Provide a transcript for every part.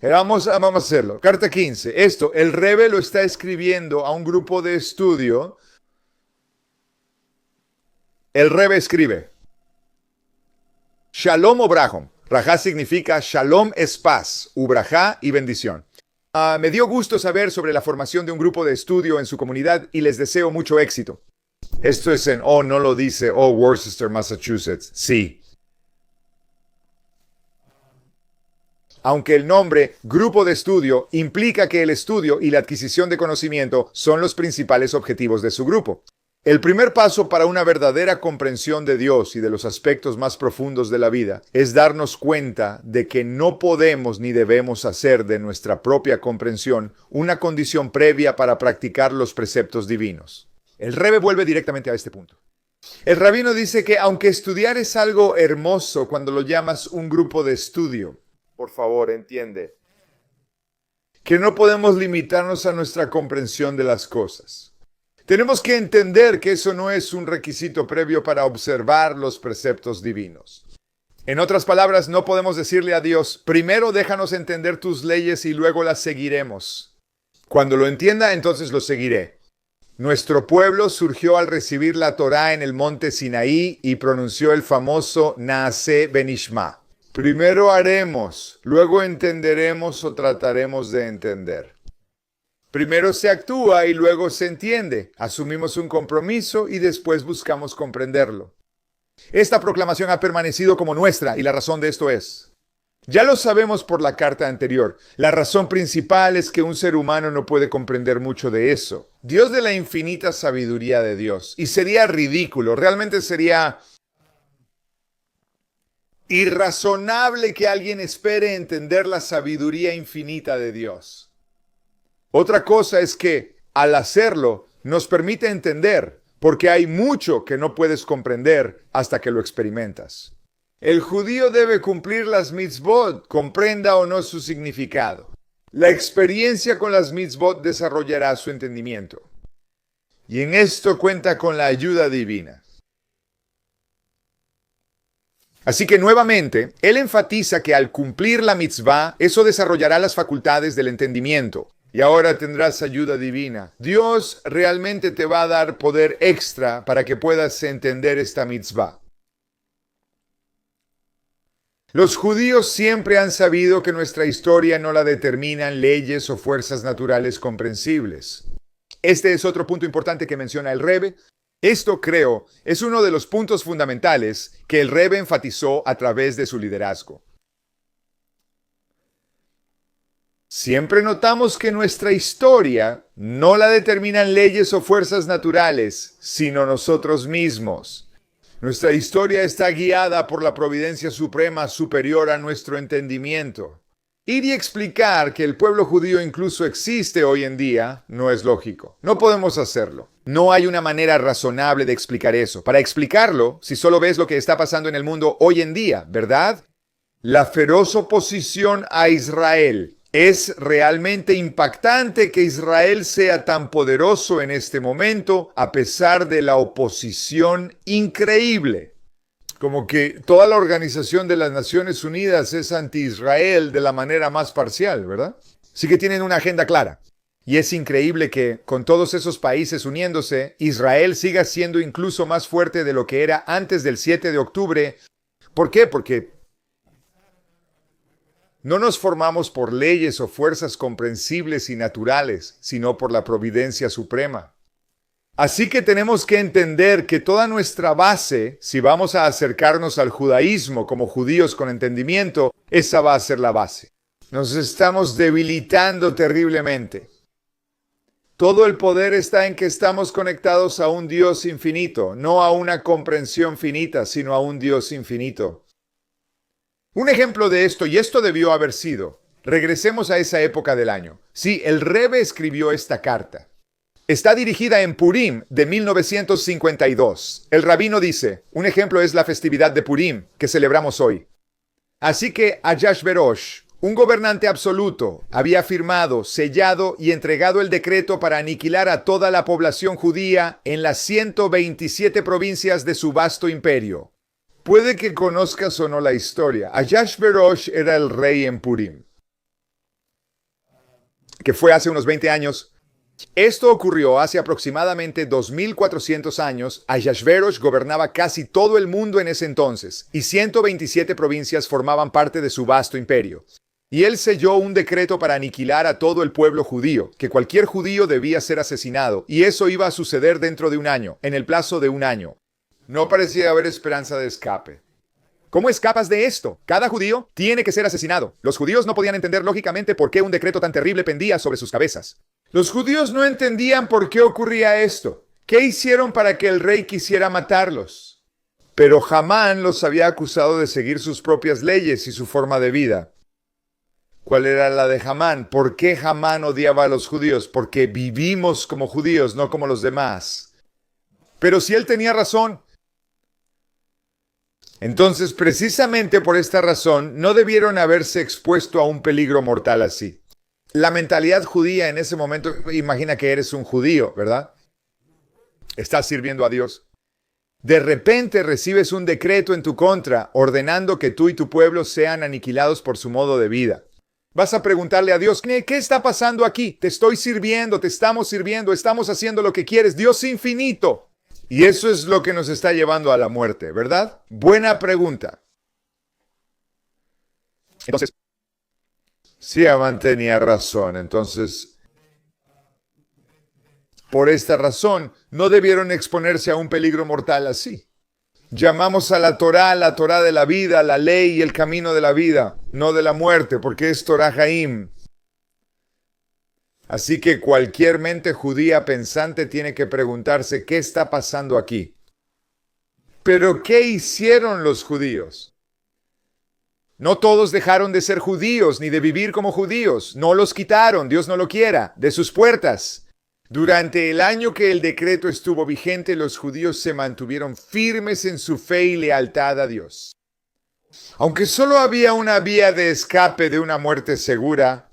Vamos a hacerlo. Carta 15. El Rebe lo está escribiendo a un grupo de estudio. El Rebe escribe: Shalom Obrahom. Rajá significa Shalom es paz, Ubrajá y bendición. Me dio gusto saber sobre la formación de un grupo de estudio en su comunidad y les deseo mucho éxito. Esto es no lo dice, Worcester, Massachusetts. Sí. Aunque el nombre grupo de estudio implica que el estudio y la adquisición de conocimiento son los principales objetivos de su grupo. El primer paso para una verdadera comprensión de Dios y de los aspectos más profundos de la vida es darnos cuenta de que no podemos ni debemos hacer de nuestra propia comprensión una condición previa para practicar los preceptos divinos. El Rebe vuelve directamente a este punto. El rabino dice que aunque estudiar es algo hermoso cuando lo llamas un grupo de estudio, por favor, entiende que no podemos limitarnos a nuestra comprensión de las cosas. Tenemos que entender que eso no es un requisito previo para observar los preceptos divinos. En otras palabras, no podemos decirle a Dios, primero déjanos entender tus leyes y luego las seguiremos. Cuando lo entienda, entonces lo seguiré. Nuestro pueblo surgió al recibir la Torá en el monte Sinaí y pronunció el famoso Naaseh Benishma. Primero haremos, luego entenderemos o trataremos de entender. Primero se actúa y luego se entiende. Asumimos un compromiso y después buscamos comprenderlo. Esta proclamación ha permanecido como nuestra y la razón de esto es: ya lo sabemos por la carta anterior. La razón principal es que un ser humano no puede comprender mucho de eso. Dios de la infinita sabiduría de Dios. Y sería ridículo, realmente sería irrazonable que alguien espere entender la sabiduría infinita de Dios. Otra cosa es que, al hacerlo, nos permite entender, porque hay mucho que no puedes comprender hasta que lo experimentas. El judío debe cumplir las mitzvot, comprenda o no su significado. La experiencia con las mitzvot desarrollará su entendimiento. Y en esto cuenta con la ayuda divina. Así que nuevamente, él enfatiza que al cumplir la mitzvah, eso desarrollará las facultades del entendimiento. Y ahora tendrás ayuda divina. Dios realmente te va a dar poder extra para que puedas entender esta mitzvah. Los judíos siempre han sabido que nuestra historia no la determinan leyes o fuerzas naturales comprensibles. Este es otro punto importante que menciona el Rebe. Esto, creo, es uno de los puntos fundamentales que el Rebe enfatizó a través de su liderazgo. Siempre notamos que nuestra historia no la determinan leyes o fuerzas naturales, sino nosotros mismos. Nuestra historia está guiada por la providencia suprema superior a nuestro entendimiento. Ir y explicar que el pueblo judío incluso existe hoy en día no es lógico. No podemos hacerlo. No hay una manera razonable de explicar eso. Para explicarlo, si solo ves lo que está pasando en el mundo hoy en día, ¿verdad? La feroz oposición a Israel. Es realmente impactante que Israel sea tan poderoso en este momento a pesar de la oposición increíble. Como que toda la Organización de las Naciones Unidas es anti-Israel de la manera más parcial, ¿verdad? Sí que tienen una agenda clara. Y es increíble que, con todos esos países uniéndose, Israel siga siendo incluso más fuerte de lo que era antes del 7 de octubre. ¿Por qué? Porque no nos formamos por leyes o fuerzas comprensibles y naturales, sino por la providencia suprema. Así que tenemos que entender que toda nuestra base, si vamos a acercarnos al judaísmo como judíos con entendimiento, esa va a ser la base. Nos estamos debilitando terriblemente. Todo el poder está en que estamos conectados a un Dios infinito, no a una comprensión finita, sino a un Dios infinito. Un ejemplo de esto, y esto debió haber sido, regresemos a esa época del año. Sí, el Rebe escribió esta carta. Está dirigida en Purim de 1952. El rabino dice, un ejemplo es la festividad de Purim que celebramos hoy. Así que Ahasverosh, un gobernante absoluto, había firmado, sellado y entregado el decreto para aniquilar a toda la población judía en las 127 provincias de su vasto imperio. Puede que conozcas o no la historia. Ahasverosh era el rey en Purim. que fue hace unos 20 años. Esto ocurrió hace aproximadamente 2400 años. Ahasverosh gobernaba casi todo el mundo en ese entonces, y 127 provincias formaban parte de su vasto imperio. Y él selló un decreto para aniquilar a todo el pueblo judío, que cualquier judío debía ser asesinado, y eso iba a suceder dentro de un año, en el plazo de un año. No parecía haber esperanza de escape. ¿Cómo escapas de esto? Cada judío tiene que ser asesinado. Los judíos no podían entender lógicamente por qué un decreto tan terrible pendía sobre sus cabezas. Los judíos no entendían por qué ocurría esto. ¿Qué hicieron para que el rey quisiera matarlos? Pero Hamán los había acusado de seguir sus propias leyes y su forma de vida. ¿Cuál era la de Hamán? ¿Por qué Hamán odiaba a los judíos? Porque vivimos como judíos, no como los demás. Pero si él tenía razón, entonces precisamente por esta razón no debieron haberse expuesto a un peligro mortal así. La mentalidad judía en ese momento, imagina que eres un judío, ¿verdad? Estás sirviendo a Dios. De repente recibes un decreto en tu contra ordenando que tú y tu pueblo sean aniquilados por su modo de vida. Vas a preguntarle a Dios, ¿qué está pasando aquí? Te estoy sirviendo, te estamos sirviendo, estamos haciendo lo que quieres. Dios infinito. Y eso es lo que nos está llevando a la muerte, ¿verdad? Buena pregunta. Entonces, sí, Hamán tenía razón. Entonces, por esta razón, no debieron exponerse a un peligro mortal así. Llamamos a la Torá de la vida, la ley y el camino de la vida, no de la muerte, porque es Torá Haim. Así que cualquier mente judía pensante tiene que preguntarse qué está pasando aquí. ¿Pero qué hicieron los judíos? No todos dejaron de ser judíos ni de vivir como judíos. No los quitaron, Dios no lo quiera, de sus puertas. Durante el año que el decreto estuvo vigente, los judíos se mantuvieron firmes en su fe y lealtad a Dios. Aunque solo había una vía de escape de una muerte segura,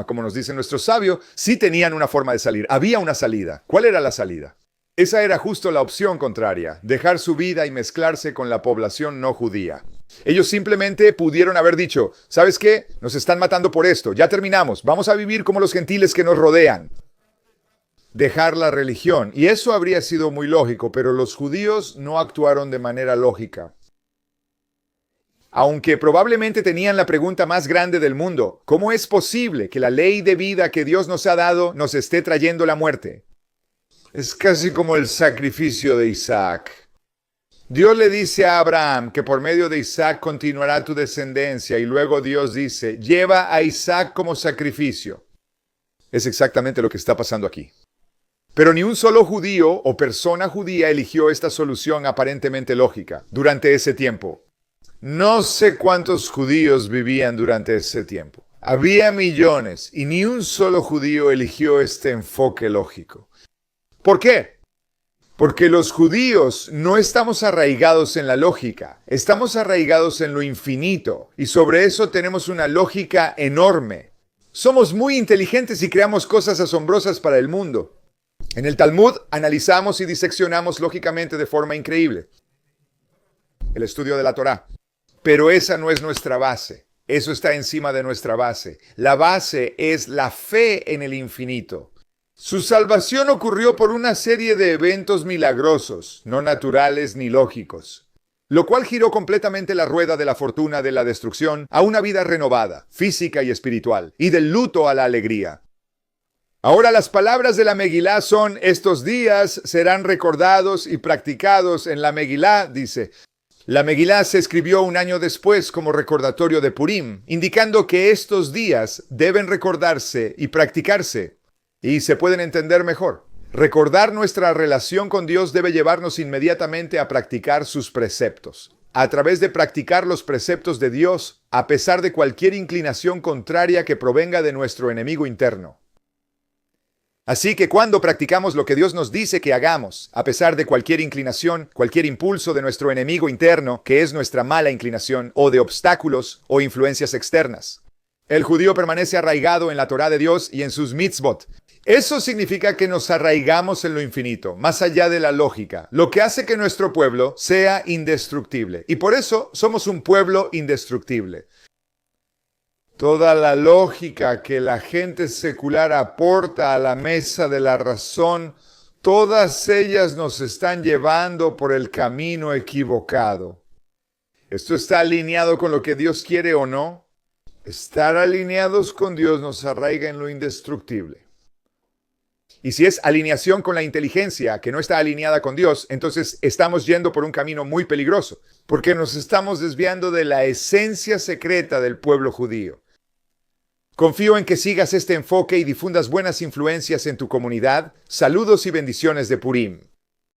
como nos dice nuestro sabio, sí tenían una forma de salir. Había una salida. ¿Cuál era la salida? Esa era justo la opción contraria, dejar su vida y mezclarse con la población no judía. Ellos simplemente pudieron haber dicho, ¿sabes qué? Nos están matando por esto, ya terminamos, vamos a vivir como los gentiles que nos rodean. Dejar la religión. Y eso habría sido muy lógico, pero los judíos no actuaron de manera lógica. Aunque probablemente tenían la pregunta más grande del mundo, ¿cómo es posible que la ley de vida que Dios nos ha dado nos esté trayendo la muerte? Es casi como el sacrificio de Isaac. Dios le dice a Abraham que por medio de Isaac continuará tu descendencia y luego Dios dice, lleva a Isaac como sacrificio. Es exactamente lo que está pasando aquí. Pero ni un solo judío o persona judía eligió esta solución aparentemente lógica durante ese tiempo. No sé cuántos judíos vivían durante ese tiempo. Había millones y ni un solo judío eligió este enfoque lógico. ¿Por qué? Porque los judíos no estamos arraigados en la lógica, estamos arraigados en lo infinito y sobre eso tenemos una lógica enorme. Somos muy inteligentes y creamos cosas asombrosas para el mundo. En el Talmud analizamos y diseccionamos lógicamente de forma increíble el estudio de la Torá. Pero esa no es nuestra base. Eso está encima de nuestra base. La base es la fe en el infinito. Su salvación ocurrió por una serie de eventos milagrosos, no naturales ni lógicos, lo cual giró completamente la rueda de la fortuna de la destrucción a una vida renovada, física y espiritual, y del luto a la alegría. Ahora las palabras de la Megilá son, estos días serán recordados y practicados en la Megilá, dice. La Megilá se escribió un año después como recordatorio de Purim, indicando que estos días deben recordarse y practicarse, y se pueden entender mejor. Recordar nuestra relación con Dios debe llevarnos inmediatamente a practicar sus preceptos. A través de practicar los preceptos de Dios, a pesar de cualquier inclinación contraria que provenga de nuestro enemigo interno. Así que cuando practicamos lo que Dios nos dice que hagamos, a pesar de cualquier inclinación, cualquier impulso de nuestro enemigo interno, que es nuestra mala inclinación, o de obstáculos o influencias externas, el judío permanece arraigado en la Torá de Dios y en sus mitzvot. Eso significa que nos arraigamos en lo infinito, más allá de la lógica, lo que hace que nuestro pueblo sea indestructible. Y por eso somos un pueblo indestructible. Toda la lógica que la gente secular aporta a la mesa de la razón, todas ellas nos están llevando por el camino equivocado. ¿Esto está alineado con lo que Dios quiere o no? Estar alineados con Dios nos arraiga en lo indestructible. Y si es alineación con la inteligencia que no está alineada con Dios, entonces estamos yendo por un camino muy peligroso, porque nos estamos desviando de la esencia secreta del pueblo judío. Confío en que sigas este enfoque y difundas buenas influencias en tu comunidad. Saludos y bendiciones de Purim.